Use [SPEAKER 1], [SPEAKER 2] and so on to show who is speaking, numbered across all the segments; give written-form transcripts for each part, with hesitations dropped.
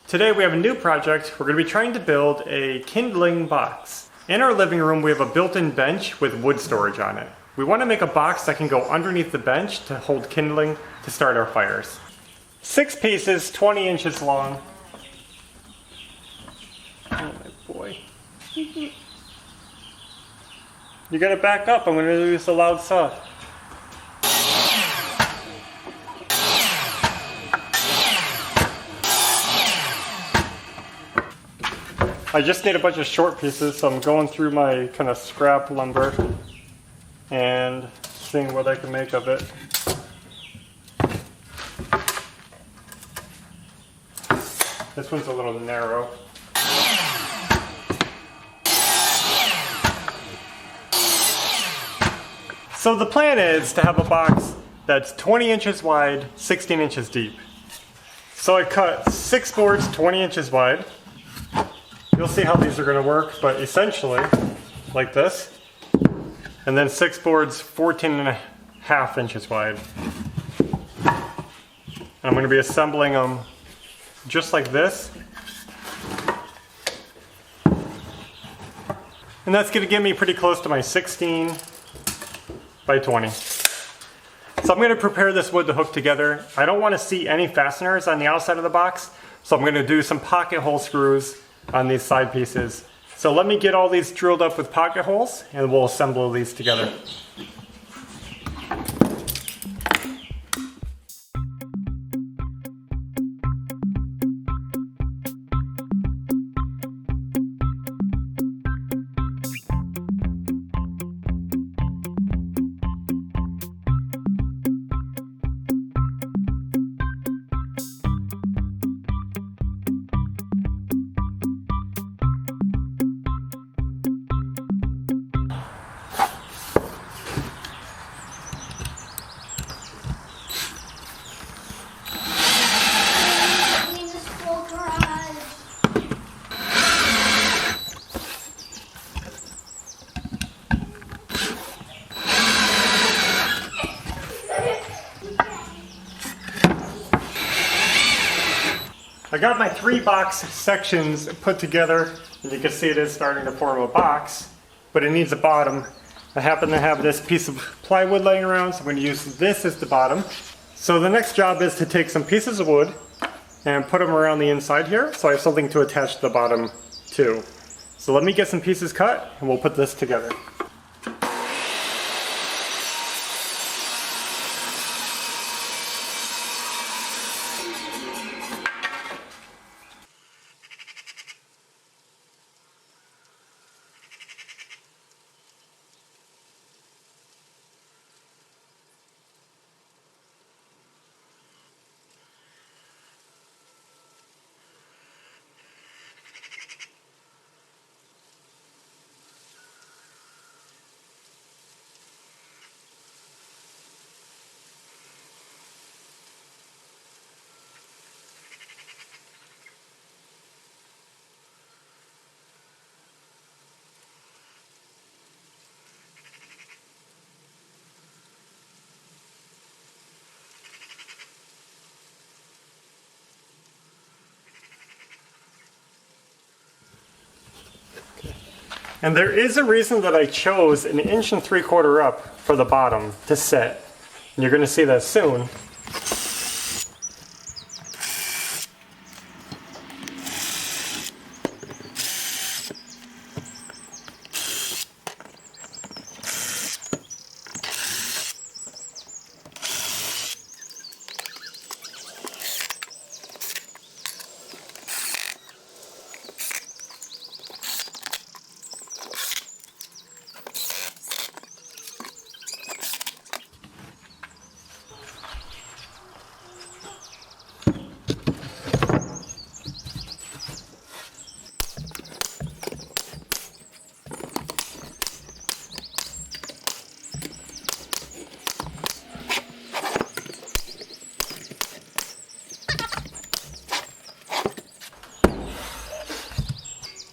[SPEAKER 1] Today we have a new project. We're going to be trying to build a kindling box. In our living room we have a built-in bench with wood storage on it. We want to make a box that can go underneath the bench to hold kindling to start our fires. 6 pieces, 20 inches long. Oh my boy. You gotta back up, I'm gonna use the loud saw. I just need a bunch of short pieces, so I'm going through my kind of scrap lumber and seeing what I can make of it. This one's a little narrow. So the plan is to have a box that's 20 inches wide, 16 inches deep. So I cut 6 boards 20 inches wide. You'll see how these are going to work, but essentially like this. And then 6 boards 14.5 inches wide. And I'm going to be assembling them just like this. And that's going to get me pretty close to my 16 by 20. So I'm going to prepare this wood to hook together. I don't want to see any fasteners on the outside of the box, so I'm going to do some pocket hole screws on these side pieces. So let me get all these drilled up with pocket holes and we'll assemble these together. I got my 3 box sections put together, and you can see it is starting to form a box, but it needs a bottom. I happen to have this piece of plywood laying around, so I'm going to use this as the bottom. So the next job is to take some pieces of wood and put them around the inside here, so I have something to attach the bottom to. So let me get some pieces cut, and we'll put this together. And there is a reason that I chose 1 3/4 inch up for the bottom to sit. And you're going to see that soon.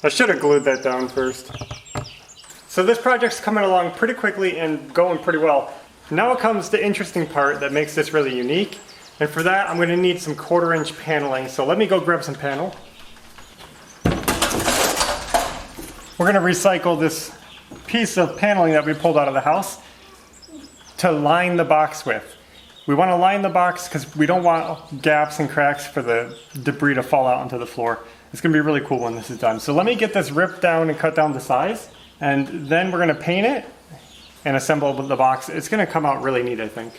[SPEAKER 1] I should have glued that down first. So this project's coming along pretty quickly and going pretty well. Now comes the interesting part that makes this really unique, And for that, I'm gonna need some 1/4-inch paneling. So let me go grab some panel. We're gonna recycle this piece of paneling that we pulled out of the house to line the box with. We wanna line the box because we don't want gaps and cracks for the debris to fall out onto the floor. It's gonna be really cool when this is done. So let me get this ripped down and cut down to size, and then we're gonna paint it and assemble the box. It's gonna come out really neat, I think.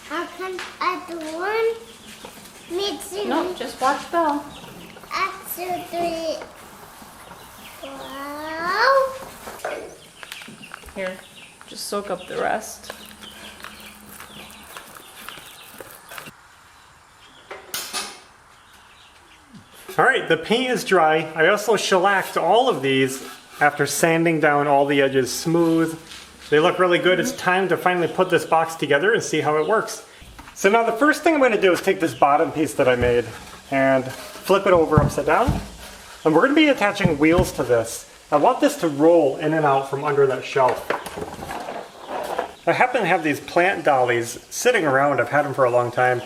[SPEAKER 2] How can I do one? Me too.
[SPEAKER 3] No, just watch Belle.
[SPEAKER 2] 1, 2, 3. Wow.
[SPEAKER 3] Here, just soak up the rest.
[SPEAKER 1] All right, the paint is dry. I also shellacked all of these after sanding down all the edges smooth. They look really good. It's time to finally put this box together and see how it works. So now the first thing I'm going to do is take this bottom piece that I made and flip it over upside down. And we're going to be attaching wheels to this. I want this to roll in and out from under that shelf. I happen to have these plant dollies sitting around. I've had them for a long time.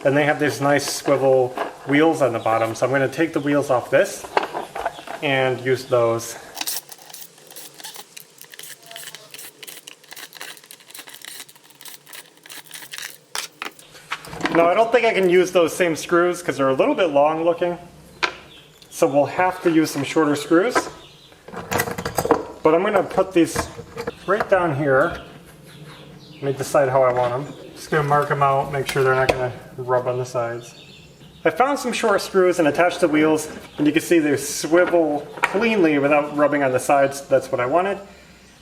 [SPEAKER 1] And they have these nice swivel wheels on the bottom. So I'm going to take the wheels off this and use those. No, I don't think I can use those same screws because they're a little bit long looking. So we'll have to use some shorter screws. But I'm going to put these right down here. Let me decide how I want them. Just going to mark them out, make sure they're not going to rub on the sides. I found some short screws and attached the wheels, and you can see they swivel cleanly without rubbing on the sides. That's what I wanted.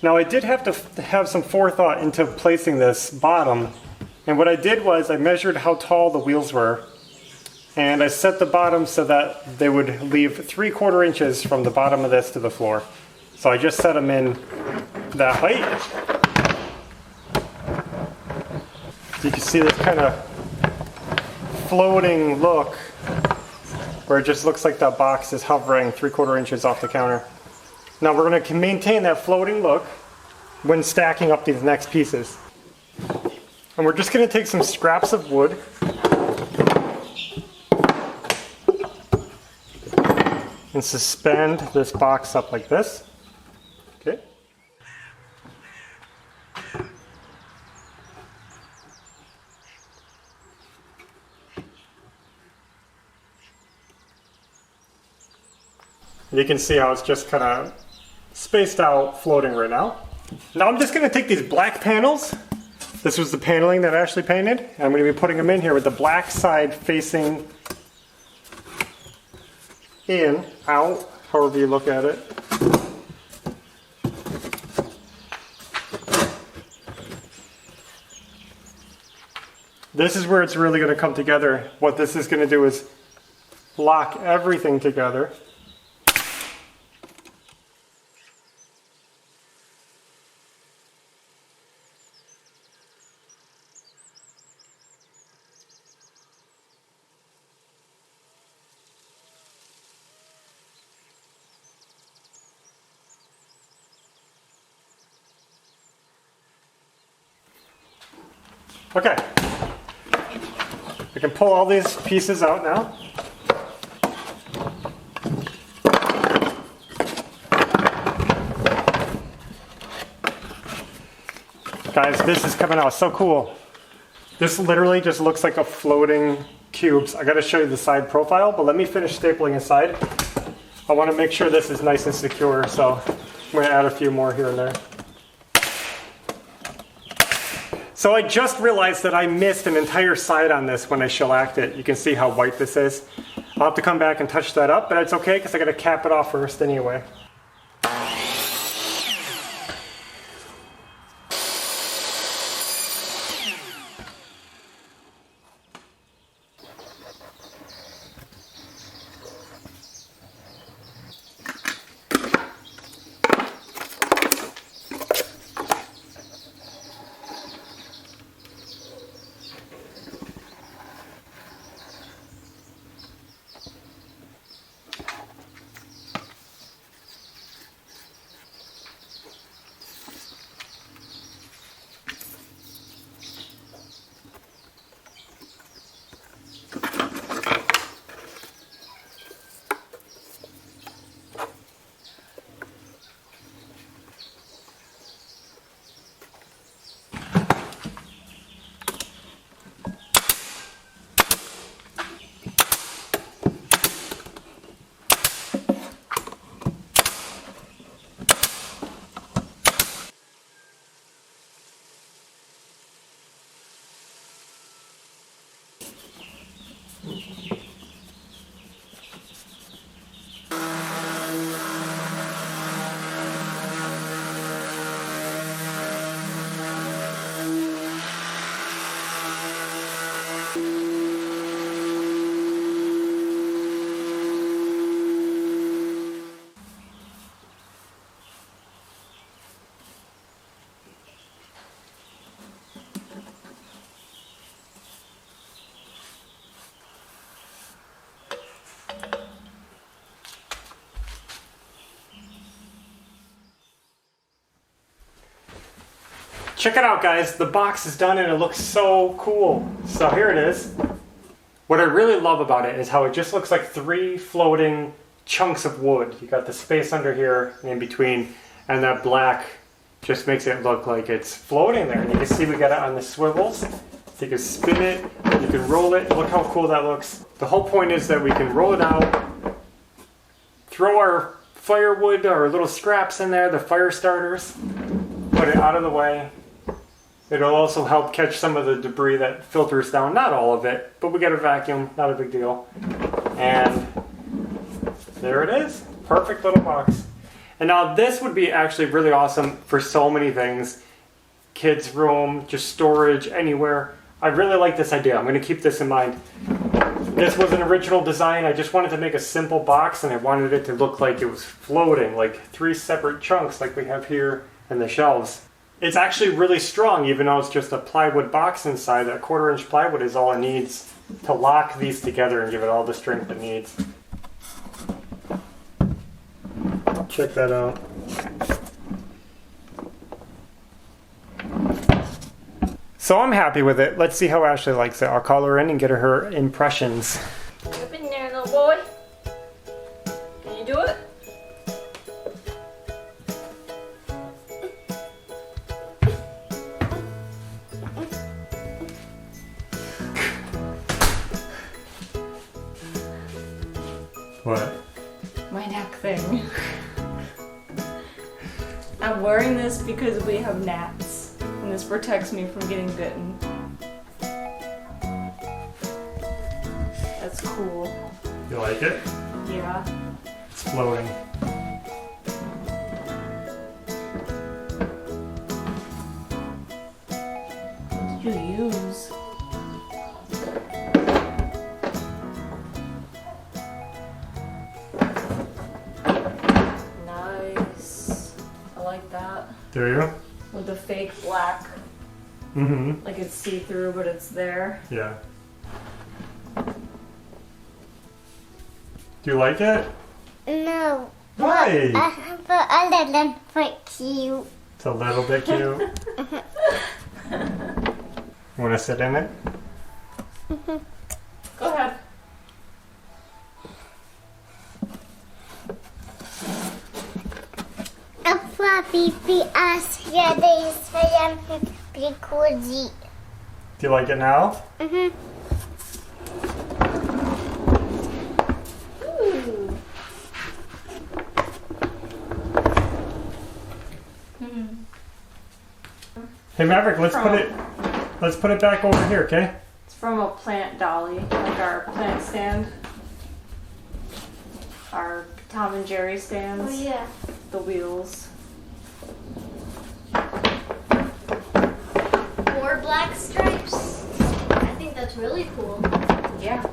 [SPEAKER 1] Now I did have to have some forethought into placing this bottom. And what I did was I measured how tall the wheels were, and I set the bottom so that they would leave 3/4 inches from the bottom of this to the floor. So I just set them in that height. You can see this kind of floating look where it just looks like that box is hovering 3/4 inches off the counter. Now we're going to maintain that floating look when stacking up these next pieces. And we're just going to take some scraps of wood and suspend this box up like this. Okay. You can see how it's just kind of spaced out, floating right now. Now I'm just going to take these black panels. This was the paneling that Ashley painted. And I'm going to be putting them in here with the black side facing in, out, however you look at it. This is where it's really going to come together. What this is going to do is lock everything together. Okay, we can pull all these pieces out now. Guys, this is coming out so cool. This literally just looks like a floating cube. I gotta show you the side profile, but let me finish stapling inside. I wanna make sure this is nice and secure, so I'm gonna add a few more here and there. So I just realized that I missed an entire side on this when I shellacked it. You can see how white this is. I'll have to come back and touch that up, but it's okay because I gotta cap it off first anyway. Check it out, guys. The box is done and it looks so cool. So here it is. What I really love about it is how it just looks like 3 floating chunks of wood. You got the space under here in between, and that black just makes it look like it's floating there. And you can see we got it on the swivels. So you can spin it, you can roll it. Look how cool that looks. The whole point is that we can roll it out, throw our firewood, our little scraps in there, the fire starters, put it out of the way. It'll also help catch some of the debris that filters down, not all of it, but we get a vacuum, not a big deal. And there it is, perfect little box. And now this would be actually really awesome for so many things. Kids' room, just storage, anywhere. I really like this idea, I'm gonna keep this in mind. This was an original design, I just wanted to make a simple box and I wanted it to look like it was floating, like 3 separate chunks like we have here in the shelves. It's actually really strong, even though it's just a plywood box inside. That 1/4-inch plywood is all it needs to lock these together and give it all the strength it needs. Check that out. So I'm happy with it. Let's see how Ashley likes it. I'll call her in and get her impressions.
[SPEAKER 3] Get up in there, little boy. Can you do it?
[SPEAKER 1] What?
[SPEAKER 3] My neck thing. I'm wearing this because we have gnats, and this protects me from getting bitten. That's cool.
[SPEAKER 1] You like it?
[SPEAKER 3] Yeah.
[SPEAKER 1] It's floating.
[SPEAKER 3] What did you use? Nice. I like that.
[SPEAKER 1] Do you?
[SPEAKER 3] With the fake black.
[SPEAKER 1] Mm-hmm.
[SPEAKER 3] Like it's see-through, but it's there.
[SPEAKER 1] Yeah. Do you like it?
[SPEAKER 2] No.
[SPEAKER 1] Why?
[SPEAKER 2] But a little bit cute.
[SPEAKER 1] It's a little bit cute. You want to sit in it?
[SPEAKER 3] Go ahead.
[SPEAKER 2] A fluffy askeri swoją przychodzi.
[SPEAKER 1] Do you like it now?
[SPEAKER 3] Ooh.
[SPEAKER 1] Hey Maverick, let's put it let's put it back over here, okay?
[SPEAKER 3] It's from a plant dolly, like our plant stand. Our Tom and Jerry stands.
[SPEAKER 2] Oh yeah.
[SPEAKER 3] The wheels.
[SPEAKER 2] 4 black stripes. I think that's really cool.
[SPEAKER 3] Yeah.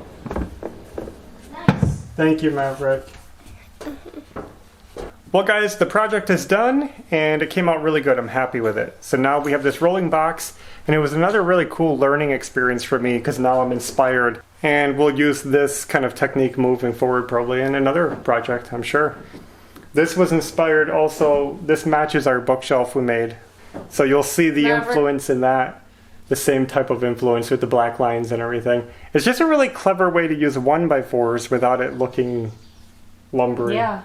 [SPEAKER 2] Nice.
[SPEAKER 1] Thank you, Maverick. Well guys, the project is done and it came out really good. I'm happy with it. So now we have this rolling box and it was another really cool learning experience for me because now I'm inspired and we'll use this kind of technique moving forward probably in another project, I'm sure. This was inspired also, this matches our bookshelf we made. So you'll see the influence in that, the same type of influence with the black lines and everything. It's just a really clever way to use 1x4s without it looking lumbery.
[SPEAKER 3] Yeah.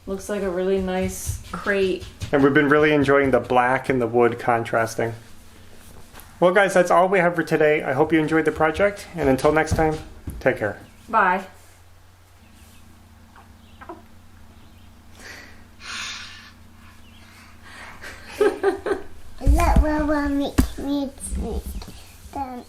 [SPEAKER 3] Looks like a really nice crate.
[SPEAKER 1] And we've been really enjoying the black and the wood contrasting. Well guys, that's all we have for today. I hope you enjoyed the project, and until next time, take care.
[SPEAKER 3] Bye.
[SPEAKER 2] That will make me sleep. Then